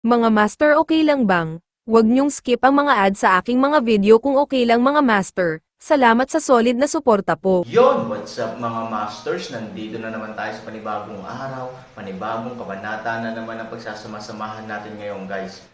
Mga master, okay lang bang? Huwag niyong skip ang mga ads sa aking mga video kung okay lang mga master. Salamat sa solid na suporta po. Yon, what's up mga masters? Nandito na naman tayo sa panibagong araw, panibagong kabanata na naman ang pagsasama-samahan natin ngayon guys.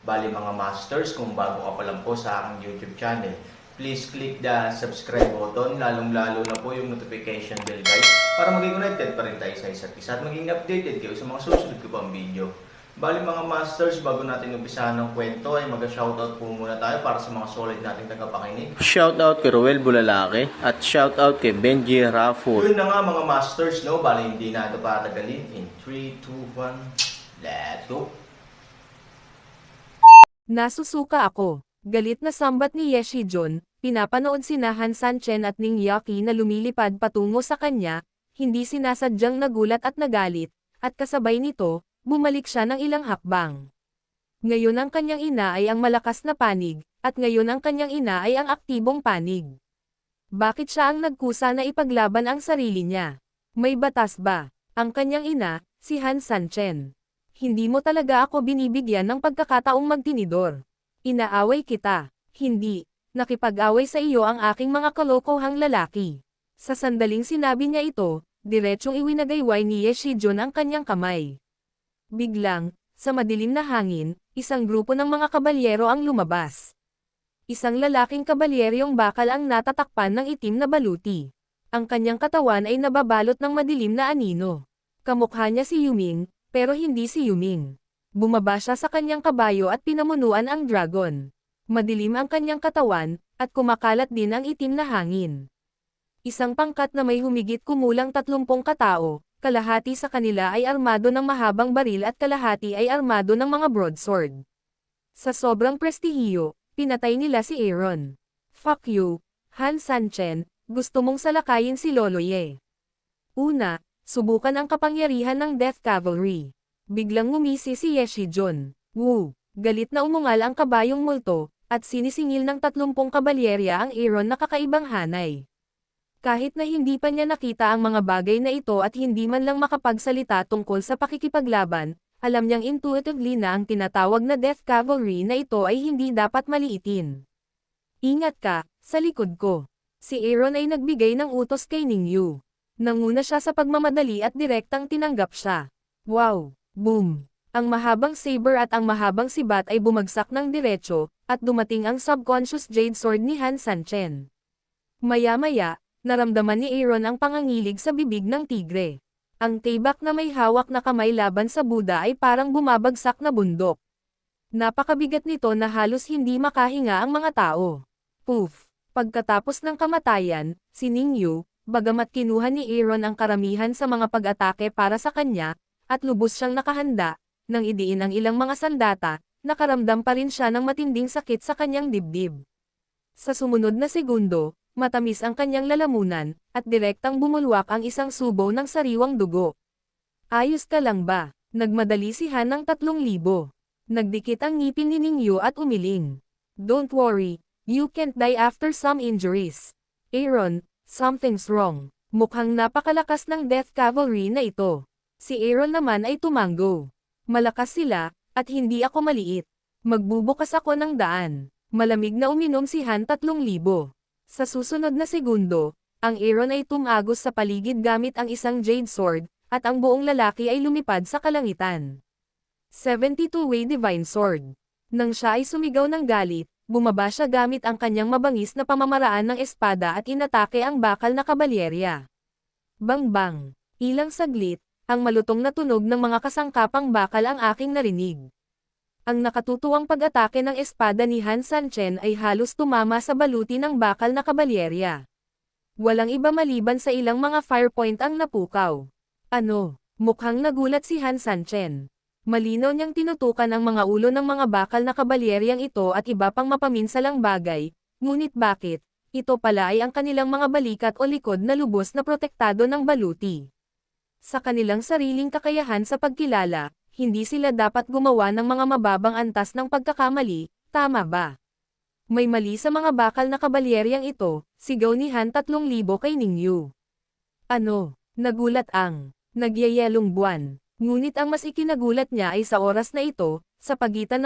Bali mga masters, kung bago ka pa lang po sa aking YouTube channel, please click the subscribe button, lalong-lalo na po yung notification bell guys, para maging connected pa rin tayo sa isa't isa at maging updated kayo sa mga susunod ko pang video. Bali mga masters, bago natin umpisahan ng kwento ay mag-shoutout po muna tayo para sa mga solid nating tagapakinig. Shoutout kay Roel Bulalaki at shoutout kay Benji Raffo. Yun na nga mga masters, no? Bali hindi na ito patagalin. In 3, 2, 1, let's go! Nasusuka ako. Galit na sambat ni Yeshi Jun, pinapanood sina Han Sanchen at Ning Yaki na lumilipad patungo sa kanya, hindi sinasadyang nagulat at nagalit, at kasabay nito, bumalik siya ng ilang hakbang. Ngayon ang kanyang ina ay ang malakas na panig, at ngayon ang kanyang ina ay ang aktibong panig. Bakit siya ang nagkusa na ipaglaban ang sarili niya? May batas ba? Ang kanyang ina, si Han Sanchen. Hindi mo talaga ako binibigyan ng pagkakataong magtinidor. Inaaway kita. Hindi. Nakipag-away sa iyo ang aking mga kalokohang lalaki. Sa sandaling sinabi niya ito, diretsyong iwinagayway ni Yeshi Jun ang kanyang kamay. Biglang, sa madilim na hangin, isang grupo ng mga kabalyero ang lumabas. Isang lalaking kabalyeryong bakal ang natatakpan ng itim na baluti. Ang kanyang katawan ay nababalot ng madilim na anino. Kamukha niya si Yuming, pero hindi si Yuming. Bumaba siya sa kanyang kabayo at pinamunuan ang dragon. Madilim ang kanyang katawan, at kumakalat din ang itim na hangin. Isang pangkat na may humigit kumulang 30 katao, kalahati sa kanila ay armado ng mahabang baril at kalahati ay armado ng mga broadsword. Sa sobrang prestihiyo, pinatay nila si Aaron. Fuck you, Han Sanchen, gusto mong salakayin si Lolo Ye. Una, subukan ang kapangyarihan ng Death Cavalry. Biglang ngumisi si Yeshi Jun. Woo! Galit na umungal ang kabayong multo, at sinisingil ng 30 kabalyerya ang Aaron na kakaibang hanay. Kahit na hindi pa niya nakita ang mga bagay na ito at hindi man lang makapagsalita tungkol sa pakikipaglaban, alam niyang intuitively na ang tinatawag na Death Cavalry na ito ay hindi dapat maliitin. Ingat ka, sa likod ko. Si Aaron ay nagbigay ng utos kay Ningyu. Nanguna siya sa pagmamadali at direktang tinanggap siya. Wow! Boom! Ang mahabang saber at ang mahabang sibat ay bumagsak ng diretsyo, at dumating ang subconscious jade sword ni Han Sanchen. Maya-maya, naramdaman ni Aaron ang pangangilig sa bibig ng tigre. Ang tibak na may hawak na kamay laban sa Buddha ay parang bumabagsak na bundok. Napakabigat nito na halos hindi makahinga ang mga tao. Poof! Pagkatapos ng kamatayan, si Ningyu, bagamat kinuha ni Aaron ang karamihan sa mga pag-atake para sa kanya, at lubos siyang nakahanda, nang idiin ang ilang mga sandata, nakaramdam pa rin siya ng matinding sakit sa kanyang dibdib. Sa sumunod na segundo, matamis ang kanyang lalamunan, at direktang bumulwak ang isang subo ng sariwang dugo. Ayos ka lang ba? Nagmadali si Han ng 3,000. Nagdikit ang ngipin ni Ningyu at umiling. Don't worry, you can't die after some injuries. Aaron, something's wrong. Mukhang napakalakas ng Death Cavalry na ito. Si Aaron naman ay tumanggo. Malakas sila, at hindi ako maliit. Magbubukas ako ng daan. Malamig na uminom si Han 3,000. Sa susunod na segundo, ang Aaron ay tumagos sa paligid gamit ang isang jade sword, at ang buong lalaki ay lumipad sa kalangitan. 72-way divine sword. Nang siya ay sumigaw ng galit, bumaba siya gamit ang kanyang mabangis na pamamaraan ng espada at inatake ang bakal na kabalyerya. Bang-bang! Ilang saglit, ang malutong na tunog ng mga kasangkapang bakal ang aking narinig. Ang nakatutuwang pag-atake ng espada ni Han Sanchen ay halos tumama sa baluti ng bakal na kabalyerya. Walang iba maliban sa ilang mga firepoint ang napukaw. Ano? Mukhang nagulat si Han Sanchen. Malinaw niyang tinutukan ang mga ulo ng mga bakal na kabalyeryang ito at iba pang mapaminsalang bagay, ngunit bakit? Ito pala ay ang kanilang mga balikat o likod na lubos na protektado ng baluti. Sa kanilang sariling kakayahan sa pagkilala, hindi sila dapat gumawa ng mga mababang antas ng pagkakamali, tama ba? May mali sa mga bakal na kabalyeryang ito, sigaw ni Han 3,000 kay Ningyu. Ano? Nagulat ang nagyayelong buwan. Ngunit ang mas ikinagulat niya ay sa oras na ito, sa pagitan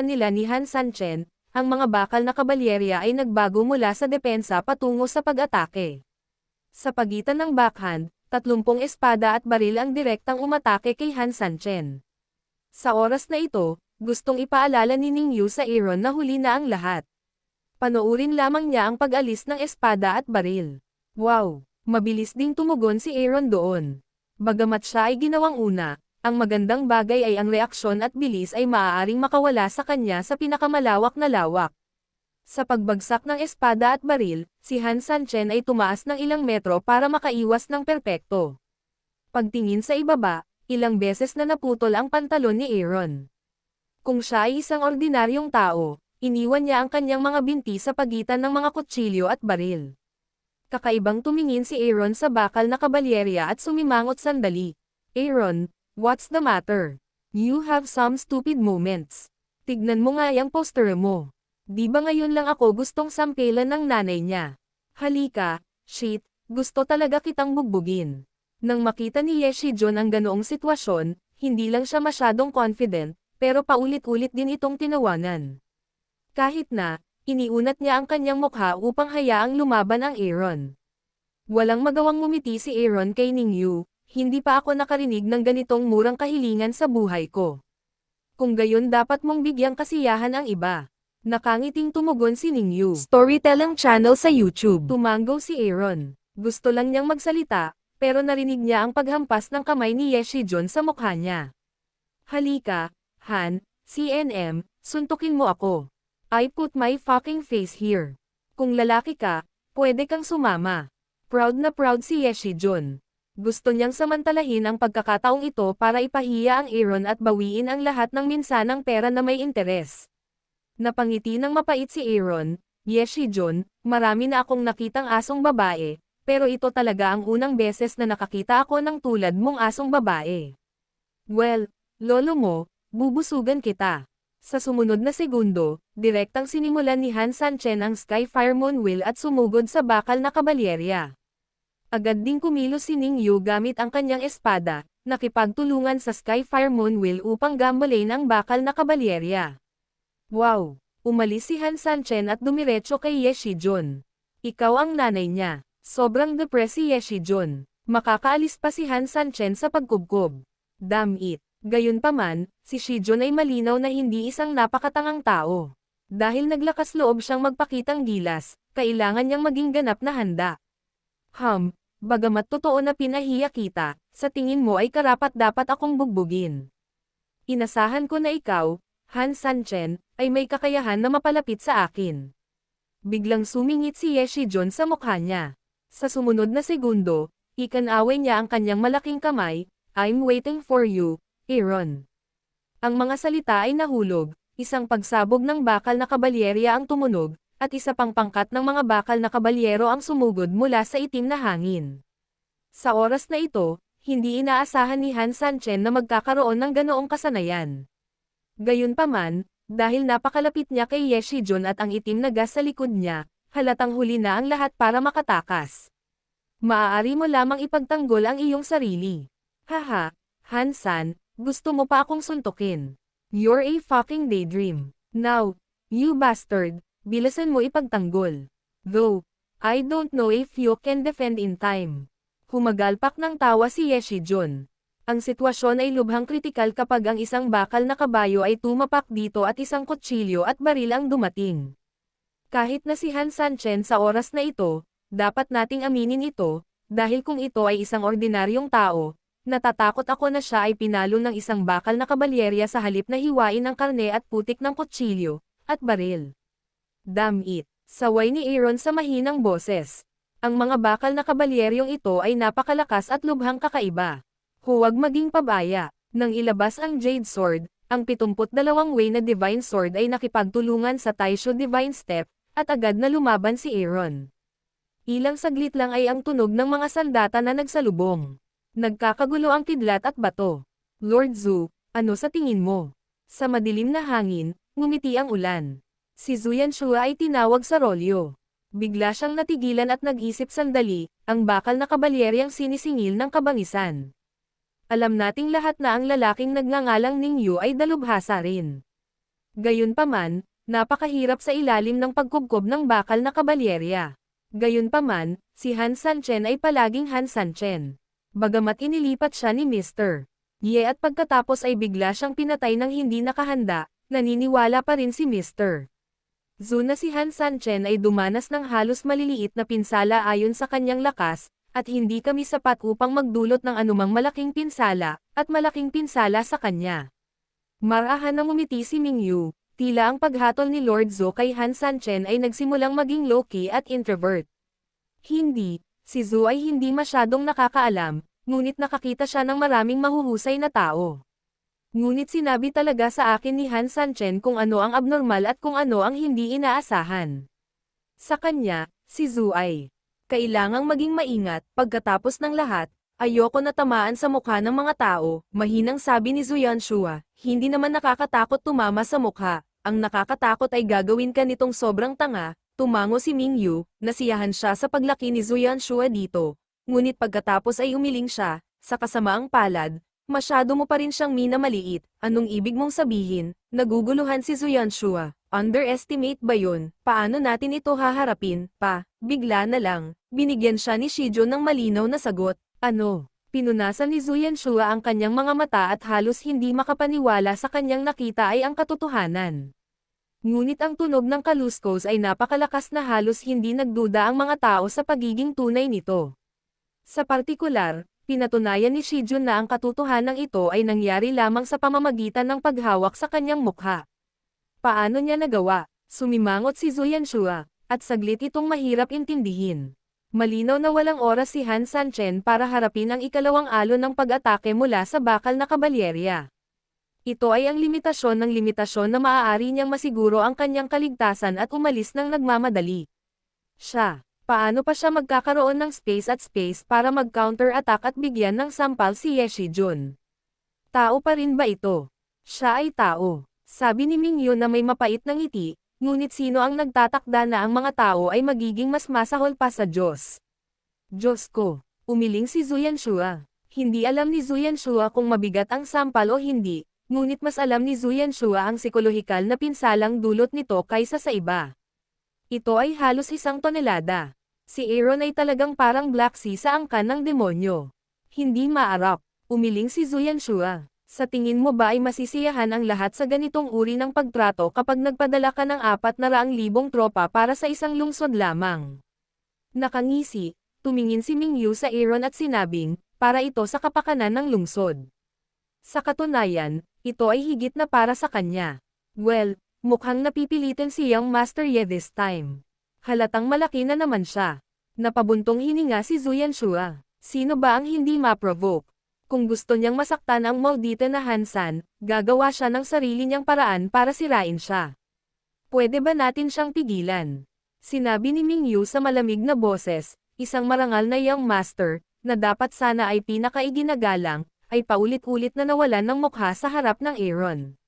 nila ni Han Sanchen, ang mga bakal na kabalyerya ay nagbago mula sa depensa patungo sa pag-atake. Sa pagitan ng backhand, 30 espada at baril ang direktang umatake kay Han Sanchen. Sa oras na ito, gustong ipaalala ni Ningyu sa Aaron na huli na ang lahat. Panoorin lamang niya ang pag-alis ng espada at baril. Wow! Mabilis ding tumugon si Aaron doon. Bagamat siya ay ginawang una, ang magandang bagay ay ang reaksyon at bilis ay maaaring makawala sa kanya sa pinakamalawak na lawak. Sa pagbagsak ng espada at baril, si Han Sanchen ay tumaas ng ilang metro para makaiwas ng perpekto. Pagtingin sa ibaba, ilang beses na naputol ang pantalon ni Aaron. Kung siya ay isang ordinaryong tao, iniwan niya ang kanyang mga binti sa pagitan ng mga kutsilyo at baril. Kakaibang tumingin si Aaron sa bakal na kabalyerya at sumimangot sandali. Aaron, what's the matter? You have some stupid moments. Tignan mo nga yung poster mo. Di ba ngayon lang ako gustong sampelan ng nanay niya? Halika, shit, gusto talaga kitang bugbugin. Nang makita ni Yeshijun ang ganoong sitwasyon, hindi lang siya masyadong confident, pero paulit-ulit din itong tinawanan. Kahit na, iniunat niya ang kanyang mukha upang hayaang lumaban ang Aaron. Walang magawang ngumiti si Aaron kay Ningyu, hindi pa ako nakarinig ng ganitong murang kahilingan sa buhay ko. Kung gayon dapat mong bigyang kasiyahan ang iba. Nakangiting tumugon si Ningyu. Storytelling channel sa YouTube. Tumango si Aaron. Gusto lang niyang magsalita, pero narinig niya ang paghampas ng kamay ni Yeshijun sa mukha niya. Halika, Han, CNM, suntukin mo ako. I put my fucking face here. Kung lalaki ka, pwede kang sumama. Proud na proud si Yeshijun. Gusto niyang samantalahin ang pagkakataong ito para ipahiya ang Aaron at bawiin ang lahat ng minsanang pera na may interes. Napangiti ng mapait si Aaron, Yeshijun, marami na akong nakitang asong babae, pero ito talaga ang unang beses na nakakita ako ng tulad mong asong babae. Well, lolo mo, bubusugan kita. Sa sumunod na segundo, direktang sinimulan ni Han Sanchen ang Skyfire Moonwheel at sumugod sa bakal na kabalyerya. Agad ding kumilos si Ningyu gamit ang kanyang espada, nakipagtulungan sa Skyfire Moonwheel upang gambalain ang bakal na kabalyerya. Wow! Umalis si Han Sanchen at dumiretso kay Yeshijun. Ikaw ang nanay niya. Sobrang depressed si Yeshijun. Makakaalis pa si Han Sanchen sa pagkubkob. Damn it! Gayunpaman, si Shijun ay malinaw na hindi isang napakatangang tao. Dahil naglakas loob siyang magpakitang gilas, kailangan niyang maging ganap na handa. Bagamat totoo na pinahiya kita, sa tingin mo ay karapat-dapat akong bugbugin. Inasahan ko na ikaw, Han Sanchen, ay may kakayahan na mapalapit sa akin. Biglang sumingit si Yeshijun sa mukha niya. Sa sumunod na segundo, ikanaway niya ang kanyang malaking kamay, I'm waiting for you, Aaron. Ang mga salita ay nahulog, isang pagsabog ng bakal na kabalyerya ang tumunog, at isa pang pangkat ng mga bakal na kabalyero ang sumugod mula sa itim na hangin. Sa oras na ito, hindi inaasahan ni Han Sanchen na magkakaroon ng ganoong kasanayan. Gayunpaman, dahil napakalapit niya kay Yeshijun at ang itim na gas sa likod niya, halatang huli na ang lahat para makatakas. Maaari mo lamang ipagtanggol ang iyong sarili. Haha, Han-san, gusto mo pa akong suntukin. You're a fucking daydream. Now, you bastard, bilasan mo ipagtanggol. Though, I don't know if you can defend in time. Humagalpak ng tawa si Yeshijun. Ang sitwasyon ay lubhang kritikal kapag ang isang bakal na kabayo ay tumapak dito at isang kutsilyo at baril ang dumating. Kahit na si Han Sanchen sa oras na ito, dapat nating aminin ito, dahil kung ito ay isang ordinaryong tao, natatakot ako na siya ay pinalo ng isang bakal na kabalyerya sa halip na hiwain ang karne at putik ng kutsilyo, at baril. Damn it! Saway ni Aaron sa mahinang boses. Ang mga bakal na kabalyeryong ito ay napakalakas at lubhang kakaiba. Huwag maging pabaya. Nang ilabas ang Jade Sword, ang 72 way na Divine Sword ay nakipagtulungan sa Taisho Divine Step, at agad na lumaban si Aaron. Ilang saglit lang ay ang tunog ng mga sandata na nagsalubong. Nagkakagulo ang kidlat at bato. Lord Zhu, ano sa tingin mo? Sa madilim na hangin, ngumiti ang ulan. Si Zuyanshua ay tinawag sa rolyo. Bigla siyang natigilan at nag-isip sandali, ang bakal na kabalyeriyang sinisingil ng kabangisan. Alam nating lahat na ang lalaking nagngangalang Ningyu ay dalubhasa rin. Gayunpaman, napakahirap sa ilalim ng pagkubkob ng bakal na kabalyerya. Gayunpaman, si Han Sanchen ay palaging Han Sanchen. Bagamat inilipat siya ni Mr. Ye at pagkatapos ay bigla siyang pinatay ng hindi nakahanda, naniniwala pa rin si Mr. Zhu na si Han Sanchen ay dumanas ng halos maliliit na pinsala ayon sa kanyang lakas, at hindi kami sapat upang magdulot ng anumang malaking pinsala, at malaking pinsala sa kanya. Marahan na ngumiti si Mingyu, tila ang paghatol ni Lord Zhou kay Han Sanchen ay nagsimulang maging low-key at introvert. Hindi, si Zhou ay hindi masyadong nakakaalam, ngunit nakakita siya ng maraming mahuhusay na tao. Ngunit sinabi talaga sa akin ni Han Sanchen kung ano ang abnormal at kung ano ang hindi inaasahan. Sa kanya, si Zhou ay kailangang maging maingat. Pagkatapos ng lahat, ayoko na tamaan sa mukha ng mga tao, mahinang sabi ni Zuyanshua. Hindi naman nakakatakot tumama sa mukha, ang nakakatakot ay gagawin ka nitong sobrang tanga. Tumango si Mingyu, nasiyahan siya sa paglaki ni Zuyanshua dito. Ngunit pagkatapos ay umiling siya, sa kasamaang palad, masyado mo pa rin siyang minamaliit. Anong ibig mong sabihin? Naguguluhan si Zuyanshua. Underestimate ba yun? Paano natin ito haharapin? Bigla na lang, binigyan siya ni Shijun ng malinaw na sagot. Ano? Pinunasan ni Zuyanshua ang kanyang mga mata at halos hindi makapaniwala sa kanyang nakita ay ang katotohanan. Ngunit ang tunog ng kaluskos ay napakalakas na halos hindi nagduda ang mga tao sa pagiging tunay nito. Sa partikular, pinatunayan ni Shijun na ang katotohanan ito ay nangyari lamang sa pamamagitan ng paghawak sa kanyang mukha. Paano niya nagawa? Sumimangot si Zuyanshua, at saglit itong mahirap intindihin. Malinaw na walang oras si Han Sanchen para harapin ang ikalawang alon ng pag-atake mula sa bakal na kabalyerya. Ito ay ang limitasyon ng limitasyon na maaari niyang masiguro ang kanyang kaligtasan at umalis ng nagmamadali. Paano pa siya magkakaroon ng space at space para mag-counter-attack at bigyan ng sampal si Ye Shijun? Tao pa rin ba ito? Siya ay tao. Sabi ni Mingyu na may mapait na ngiti, ngunit sino ang nagtatakda na ang mga tao ay magiging mas masahol pa sa Diyos? Diyos ko, umiling si Zuyanshua. Hindi alam ni Zuyanshua kung mabigat ang sampal o hindi, ngunit mas alam ni Zuyanshua ang psikolohikal na pinsalang dulot nito kaysa sa iba. Ito ay halos 1 tonelada. Si Aaron ay talagang parang Black Sea sa angkan ng demonyo. Hindi maarap, umiling si Zuyanshua. Sa tingin mo ba ay masisiyahan ang lahat sa ganitong uri ng pagtrato kapag nagpadala ka ng 400,000 tropa para sa isang lungsod lamang? Nakangisi, tumingin si Mingyu sa Aaron at sinabing, para ito sa kapakanan ng lungsod. Sa katunayan, ito ay higit na para sa kanya. Well, mukhang napipilitan si Young Master Ye this time. Halatang malaki na naman siya. Napabuntong hininga si Zuyanshua. Sino ba ang hindi ma-provoke? Kung gusto niyang masaktan ang maudite na Hansan, gagawa siya ng sarili niyang paraan para sirain siya. Pwede ba natin siyang pigilan? Sinabi ni Mingyu sa malamig na boses, isang marangal na young master, na dapat sana ay pinakaiginagalang, ay paulit-ulit na nawalan ng mukha sa harap ng Aaron.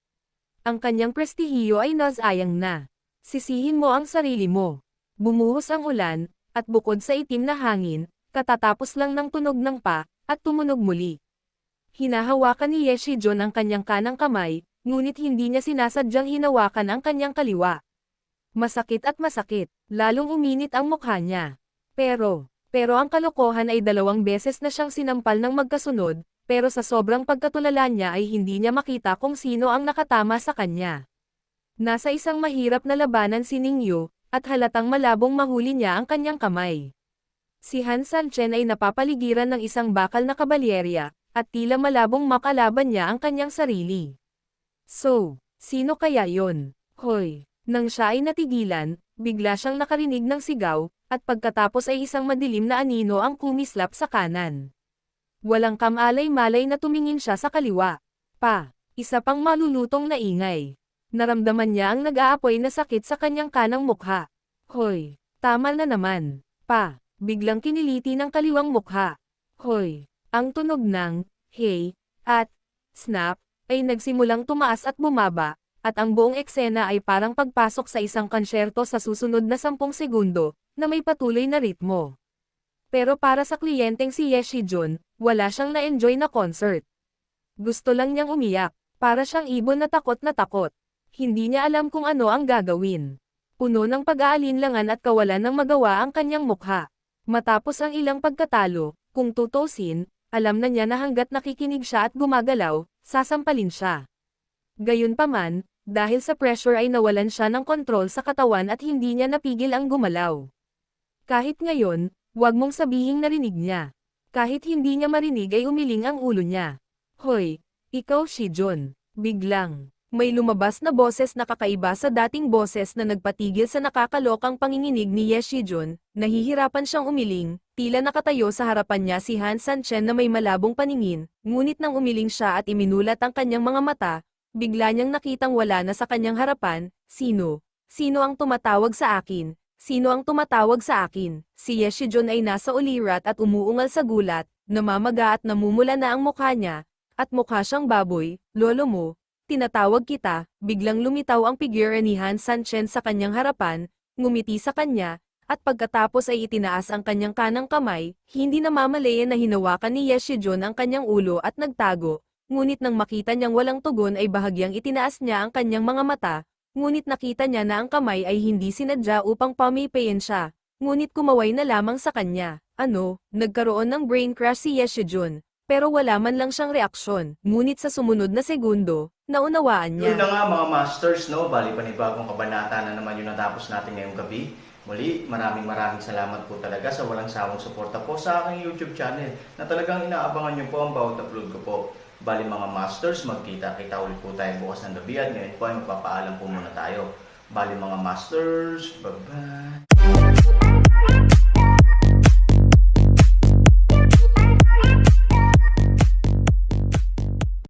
Ang kanyang prestihiyo ay nasayang na. Sisihin mo ang sarili mo. Bumuhos ang ulan, at bukod sa itim na hangin, katatapos lang ng tunog ng at tumunog muli. Hinahawakan ni Ye Shijun ang kanyang kanang kamay, ngunit hindi niya sinasadyang hinawakan ang kanyang kaliwa. Masakit at masakit, lalong uminit ang mukha niya. Pero ang kalokohan ay 2 beses na siyang sinampal ng magkasunod, pero sa sobrang pagkatulala niya ay hindi niya makita kung sino ang nakatama sa kanya. Nasa isang mahirap na labanan si Ningyu, at halatang malabong mahuli niya ang kanyang kamay. Si Han Sanchen ay napapaligiran ng isang bakal na kabalyerya, at tila malabong makalaban niya ang kanyang sarili. So, sino kaya yon? Hoy! Nang siya ay natigilan, bigla siyang nakarinig ng sigaw, at pagkatapos ay isang madilim na anino ang kumislap sa kanan. Walang kamalay-malay na tumingin siya sa kaliwa. Isa pang malulutong na ingay. Naramdaman niya ang nag-aapoy na sakit sa kanyang kanang mukha. Hoy! Tama na naman. Biglang kiniliti ng kaliwang mukha. Hoy! Ang tunog ng, hey, at, snap, ay nagsimulang tumaas at bumaba, at ang buong eksena ay parang pagpasok sa isang konsyerto sa susunod na 10 segundo, na may patuloy na ritmo. Pero para sa kliyenteng si Ye Shijun, wala siyang na-enjoy na concert. Gusto lang niyang umiyak, para siyang ibon na takot na takot. Hindi niya alam kung ano ang gagawin. Puno ng pag-aalinlangan at kawalan ng magawa ang kanyang mukha. Matapos ang ilang pagkatalo, kung tutusin, alam na niya na hanggat nakikinig siya at gumagalaw, sasampalin siya. Gayunpaman, dahil sa pressure ay nawalan siya ng kontrol sa katawan at hindi niya napigil ang gumalaw. Kahit ngayon, wag mong sabihing narinig niya. Kahit hindi niya marinig ay umiling ang ulo niya. Hoy, ikaw Shijun. Biglang, may lumabas na boses na kakaiba sa dating boses na nagpatigil sa nakakalokang panginginig ni Ye Shijun. Nahihirapan siyang umiling, tila nakatayo sa harapan niya si Han Sanchen na may malabong paningin, ngunit nang umiling siya at iminulat ang kanyang mga mata, bigla niyang nakitang wala na sa kanyang harapan. Sino? Sino ang tumatawag sa akin? Sino ang tumatawag sa akin? Si Ye Shijun ay nasa ulirat at umuungal sa gulat, namamaga at namumula na ang mukha niya, at mukha siyang baboy. Lolo mo, tinatawag kita. Biglang lumitaw ang figure ni Han Sanchen sa kanyang harapan, ngumiti sa kanya, at pagkatapos ay itinaas ang kanyang kanang kamay, hindi namamalayan na hinawakan ni Ye Shijun ang kanyang ulo at nagtago. Ngunit nang makita niyang walang tugon ay bahagyang itinaas niya ang kanyang mga mata, ngunit nakita niya na ang kamay ay hindi sinadya upang pamipayin siya, ngunit kumaway na lamang sa kanya. Ano, nagkaroon ng brain crash si Ye Shijun, pero wala man lang siyang reaksyon, ngunit sa sumunod na segundo, naunawaan niya. Yun na nga mga masters, no? Bali panibagong kabanata na naman yung natapos natin ngayong gabi. Muli, maraming salamat po talaga sa walang sawang suporta po sa aking YouTube channel na talagang inaabangan niyo po ang bawat upload ko po. Bali mga masters, magkita-kita ulit po tayo bukas ng gabi at ngayon po ay magpapaalam po muna tayo. Bali mga masters, bye-bye!